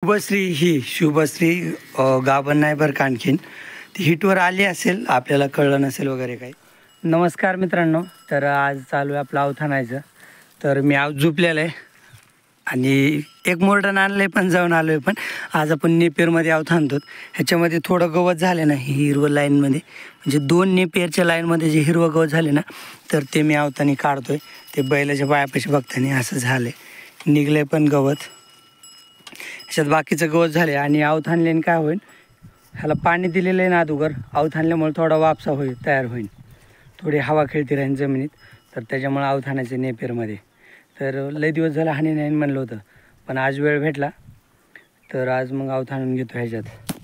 शुभश्री ही शुभश्री गाभण नाही बरं का आणखीन ती हिटवर आली असेल, आपल्याला कळलं नसेल वगैरे काही. नमस्कार मित्रांनो, तर आज चालू आहे आपलं अवथानायचं. तर मी आज झोपलेलं आहे आणि एक मोरडण आणलं आहे पण जाऊन आलो आहे. पण आज आपण नेपेरमध्ये अवथानतो. ह्याच्यामध्ये थोडं गवत झालं ना, ही हिरवं लाईनमध्ये म्हणजे 2 नेपेरच्या लाईनमध्ये जे हिरवं गवत झाले ना, तर ते मी अवतानी काढतो आहे. ते बैलाच्या पायापाशी बघताना असं झालं आहे, निघलं आहे पण गवत. ह्याच्यात बाकीचं गवत झाले आणि अवथानल्याने काय होईल, ह्याला पाणी दिलेलं आहे ना अगोदर, अवथानल्यामुळे थोडा वापसा होईल, तयार होईल, थोडी हवा खेळती राहील जमिनीत. तर त्याच्यामुळे अवथानायचं नेपेरमध्ये. तर लय दिवस झाला हानी नाही म्हणलं होतं, पण आज वेळ भेटला तर आज मग अवथानून घेतो ह्याच्यात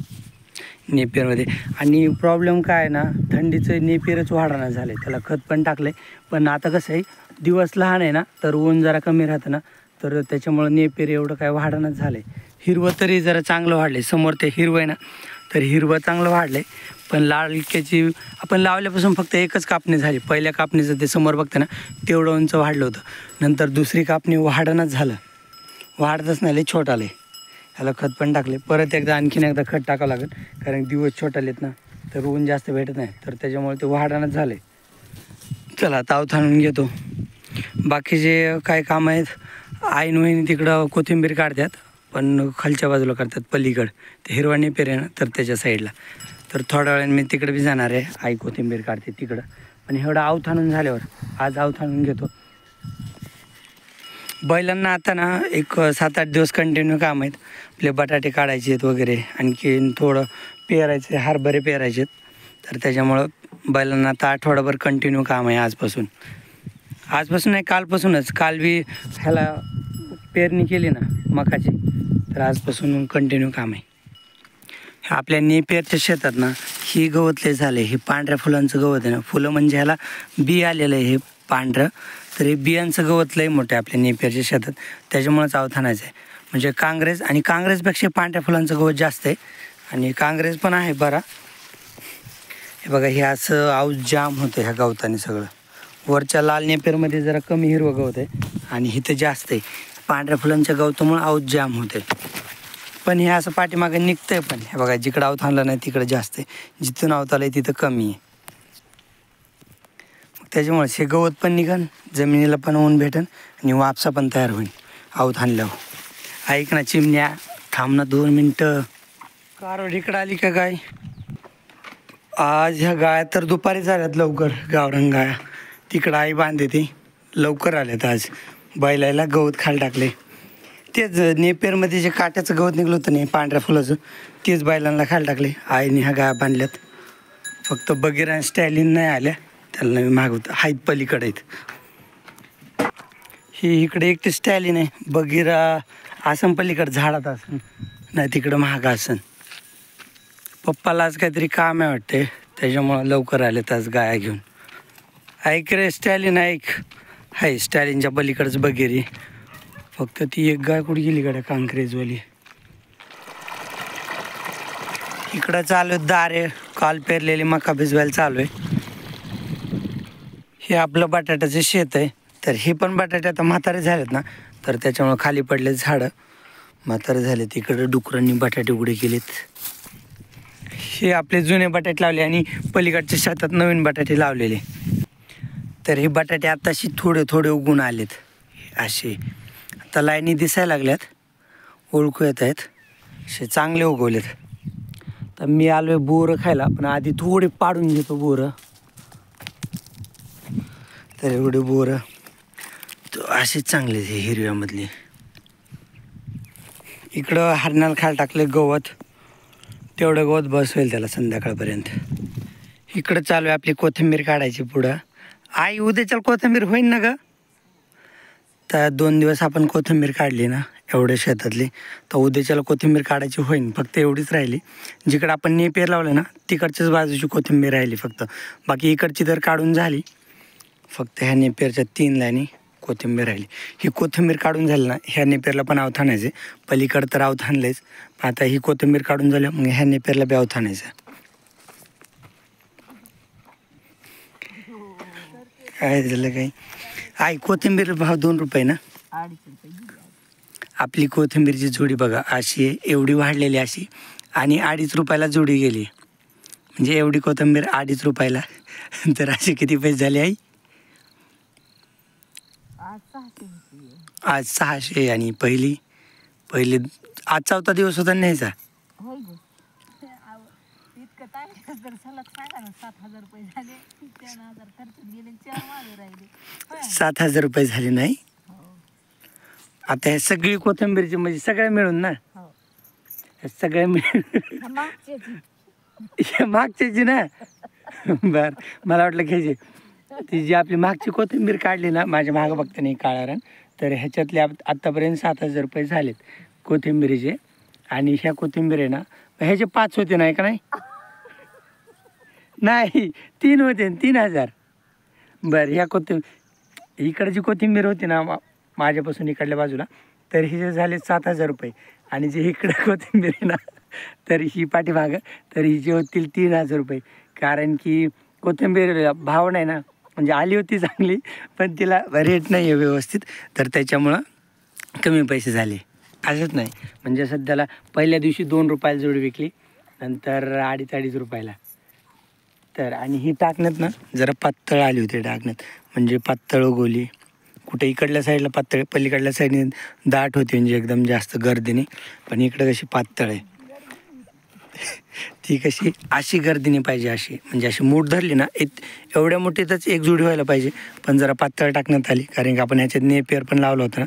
नेपेरमध्ये. आणि प्रॉब्लेम काय आहे ना, थंडीचं नेपेरच वाढाना झालं आहे. त्याला खत पण टाकलं आहे, पण आता कसं आहे दिवस लहान आहे ना, तर ऊन जरा कमी राहतं ना, तर त्याच्यामुळं नेपेर एवढं काय वाढणंच झालं आहे. हिरवं तरी जरा चांगलं वाढलं आहे, समोर ते हिरवं आहे ना, तर हिरवं चांगलं वाढलं आहे. पण लाडक्याची आपण लावल्यापासून फक्त एकच कापणी झाली. पहिल्या कापणीचं ते समोर बघतं ना, तेवढं उंच वाढलं होतं. नंतर दुसरी कापणी वाढणंच झालं, वाढतच नाही, लय छोट आले. ह्याला खत पण टाकले, परत एकदा आणखीन एकदा खत टाकावं लागेल, कारण दिवस छोटालेत ना, तर ऊन जास्त भेटत नाही, तर त्याच्यामुळे ते वाढणंच झाले. चला आता अवथानून घेतो. बाकीचे काय काम आहेत, आईन वहिनी तिकडं कोथिंबीर काढतात, पण खालच्या बाजूला काढतात पलीकडं, ते हिरवा नेपेर आहे ना, तर त्याच्या साईडला. तर थोड्या वेळाने मी तिकडे बी जाणार आहे, आई कोथिंबीर काढते तिकडं. पण एवढं अवथानून झाल्यावर आज अवथानून घेतो. बैलांना आता ना एक 7-8 दिवस कंटिन्यू काम आहेत. आपले बटाटे काढायचे आहेत वगैरे, आणखीन थोडं पेरायचे, हरभरे पेरायचे आहेत. तर त्याच्यामुळं बैलांना आता आठवडाभर कंटिन्यू काम आहे आजपासून नाही, कालपासूनच. काल बी ह्याला पेरणी केली ना मकाची, तर आजपासून कंटिन्यू काम आहे. आपल्या नेपेरच्या शेतात ना ही गवत लय झाले. हे पांढऱ्या फुलांचं गवत आहे ना, फुलं म्हणजे ह्याला बी आलेलं आहे हे पांढरं. तर हे बियांचं गवत लय मोठं आहे आपल्या नेपेरच्या शेतात, त्याच्यामुळंच अवथानायचं आहे. म्हणजे काँग्रेस, आणि काँग्रेसपेक्षा पांढऱ्या फुलांचं गवत जास्त आहे, आणि काँग्रेस पण आहे बरा. हे बघा, हे असं आऊस जाम होतं ह्या गवताने सगळं. वरच्या लाल नेपेरमध्ये जरा कमी हिरवं गवत आहे आणि इथं जास्त आहे. पांढऱ्या फुलांच्या गवतामुळे आऊस जाम होते. पण हे असं पाठीमागे निघतंय, पण हे बघा जिकडं अवथानलं नाही तिकडं जास्त आहे, जिथून अवतालंय तिथं कमी आहे. त्याच्यामुळे हे गवत पण निघन, जमिनीला पण ऊन भेटन आणि वापसा पण तयार होईल अवथानल्यावर. ऐक ना चिमण्या, थांब ना 2 मिनटं. कारवड इकडं आली का गाय? आज ह्या गाया तर दुपारी झाल्यात लवकर, गावरान गाया. तिकडं आई बांधते ती, लवकर आल्यात आज. बैलाला गवत खाली टाकले. तेच नेपेरमध्ये जे काट्याचं गवत निघलं होतं नाही पांढऱ्या फुलाचं, तेच बैलांना खाली टाकले. आईने ह्या गाया बांधल्यात. फक्त बगीर आणि स्टॅलिन नाही आल्या, त्याला मी मागवतं. आहेत पलीकडे आहेत. ही इकडे एकटी स्टॅलिन आहे, बगीरा असं पलीकडे झाडात असन, नाही तिकडं महाग असन. पप्पाला आज काहीतरी काम आहे वाटते, त्याच्यामुळं लवकर आलेत आज गाया घेऊन. ऐक रे स्टॅलिन, ऐक. हाय स्टॅलिनच्या पलीकडचं बगीरी. फक्त ती एक गाय कुठे गेली गाड्या, कांक्रेजवाली. इकडं चालू आहे दारे, काल पेरलेली मका भिजवायला चालू आहे. हे आपलं बटाट्याचं शेत आहे. तर हे पण बटाटे आता म्हातारे झालेत ना, तर त्याच्यामुळं खाली पडले झाडं, म्हातारे झाले. तिकडं डुकरांनी बटाटे उघडे केलेत. हे आपले जुने बटाटे लावले आणि पलीकडच्या शेतात नवीन बटाटे लावलेले. तर हे बटाटे आताशी थोडे थोडे उगून आलेत असे. आता लाईनी दिसायला लागल्यात, ओळखू येत आहेत, असे चांगले उगवलेत. तर मी आलो आहे बोरं खायला, पण आधी थोडे पाडून घेतो बोरं. तर एवढे बोरं असे चांगले हे हिरव्यामधले. इकडं हरणाला खायला टाकले गवत, तेवढं गवत बस होईल त्याला संध्याकाळपर्यंत. इकडं चालू आहे आपली कोथिंबीर काढायची पुढं. आई उद्याच्याला कोथिंबीर होईन ना गं? तर 2 दिवस आपण कोथिंबीर काढली ना एवढ्या शेतातली, तर उद्याच्याला कोथिंबीर काढायची होईन. फक्त एवढीच राहिली, जिकडं आपण नेपेर लावलं ना तिकडच्याच बाजूची कोथिंबीर राहिली फक्त. बाकी इकडची तर काढून झाली, फक्त ह्या नेपेरच्या 3 लाईनी कोथिंबीर राहिली. ही कोथिंबीर काढून झाली ना, ह्या नेपेरला पण अवथानायचं. पलीकडं तर अवथानलंच, पण आता ही कोथिंबीर काढून झालं मग ह्या नेपेरला बी अवथानायचं. काय झालं काही? आई कोथिंबीर भाव 2 रुपये ना, आपली कोथिंबीरची जोडी बघा अशी आहे, एवढी वाढलेली अशी, आणि 2.5 रुपयाला जोडी गेली. म्हणजे एवढी कोथिंबीर 2.5 रुपयाला. तर असे किती पैसे झाले आई? आज 600. आणि पहिली आज 4था दिवस होता न्यायचा. 7,000 रुपये झाले नाही. आता हे सगळी कोथिंबीरची म्हणजे सगळ्या मिळून ना, सगळ्या मिळून मागच्याची ना. बर, मला वाटलं घ्यायची ती जी आपली मागची कोथिंबीर काढली ना, माझ्या मागं बघता नाही काळा रंग, तर ह्याच्यातले आत्तापर्यंत 7,000 रुपये झालेत कोथिंबीरीचे. आणि ह्या कोथिंबीर आहे ना, ह्याचे 5 होते नाही का? नाही 3 होते, 3,000. बरं, ह्या इकडची कोथिंबीर होती ना माझ्यापासून इकडल्या बाजूला, तर हिचे झाले 7,000 रुपये. आणि जे इकडं कोथिंबीर आहे ना, तर ही पाठीमागं, तर हिचे होतील 3,000 रुपये. कारण की कोथिंबीर भाव नाही ना, म्हणजे आली होती चांगली, पण तिला रेट नाही आहे व्यवस्थित, तर त्याच्यामुळं कमी पैसे झाले. असंच नाही, म्हणजे सध्याला पहिल्या दिवशी 2 रुपयाला जोडी विकली, नंतर 2.5 रुपयाला. तर आणि ही टाकण्यात ना जरा पातळ आली होती टाकण्यात, म्हणजे पातळ गोली. कुठे इकडल्या साईडला पातळ, पलीकडल्या साईडने दाट होती, म्हणजे एकदम जास्त गर्दीने. पण इकडं कशी पातळ आहे, ती कशी अशी गर्दीने पाहिजे, अशी म्हणजे अशी मूठ धरली ना, एवढ्या मोठीतच एक जोडी व्हायला पाहिजे. पण जरा पातळ टाकण्यात आली, कारण की आपण ह्याच्यात नेपियर पण लावलं होतं ना,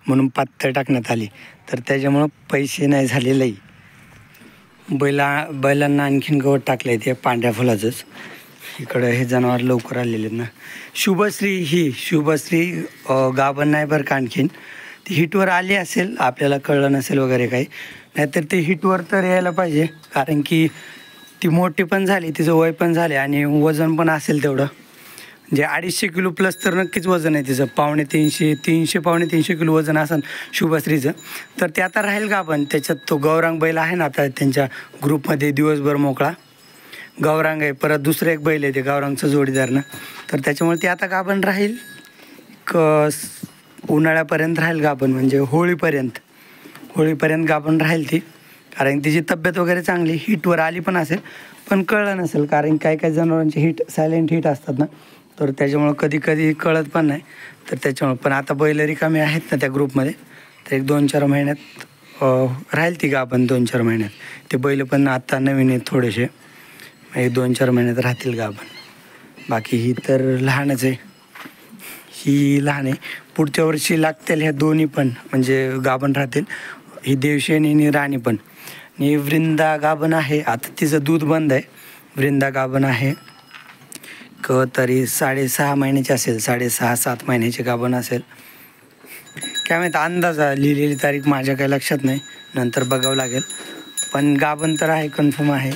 म्हणून पातळ टाकण्यात आली. तर त्याच्यामुळं पैसे नाही झालेलंही. बैलांना आणखीन गवत टाकलं आहे ते पांढऱ्या फुलाचंच. इकडं हे जनावर लवकर आलेले आहेत ना. शुभश्री गाभण नाही बरं का, आणखीन ती हिटवर आली असेल, आपल्याला कळलं नसेल वगैरे काही. नाहीतर ते हिटवर तर यायला पाहिजे, कारण की ती मोठी पण झाली, तिचं वय पण झाले, आणि वजन पण असेल तेवढं. म्हणजे 250 किलो प्लस तर नक्कीच वजन आहे तिचं. 350 किलो वजन असेल शुभश्रीचं. तर ते आता राहील गाभण. त्याच्यात तो गौरांग बैल आहे ना, आता त्यांच्या ग्रुपमध्ये दिवसभर मोकळा गौरांग आहे. परत दुसरं एक बैल आहे ते गौरांगचं जोडीदार ना, तर त्याच्यामुळे ते आता गाभण राहील. उन्हाळ्यापर्यंत राहील गाभण, म्हणजे होळीपर्यंत गाभण राहील ती. कारण तिची तब्येत वगैरे चांगली, हिटवर आली पण असेल, पण कळलं नसेल. कारण काही जनावरांची सायलेंट हिट असतात ना, तर त्याच्यामुळं कधी कळत पण नाही. तर त्याच्यामुळं पण आता बैल रिकामी आहेत ना त्या ग्रुपमध्ये, तर एक 2-4 महिन्यात राहील ती गाभण. 2-4 महिन्यात ते बैल पण आता नवीन आहेत थोडेसे, एक 2-4 महिन्यात राहतील गाभण. बाकी ही तर लहानच आहे, ही लहान आहे. पुढच्या वर्षी लागतील ह्या दोन्ही पण, म्हणजे गाभण राहतील. ही देवशेनी आणि राणी पण. आणि वृंदा गाभण आहे, आता तिचं दूध बंद आहे. वृंदा गाभण आहे तरी 6.5 महिन्याची असेल, 6.5-7 महिन्याची गाभण असेल. काय माहीत, अंदाज लिहिलेली तारीख माझ्या काही लक्षात नाही, नंतर बघावं लागेल. पण गाभण तर आहे, कन्फर्म आहे.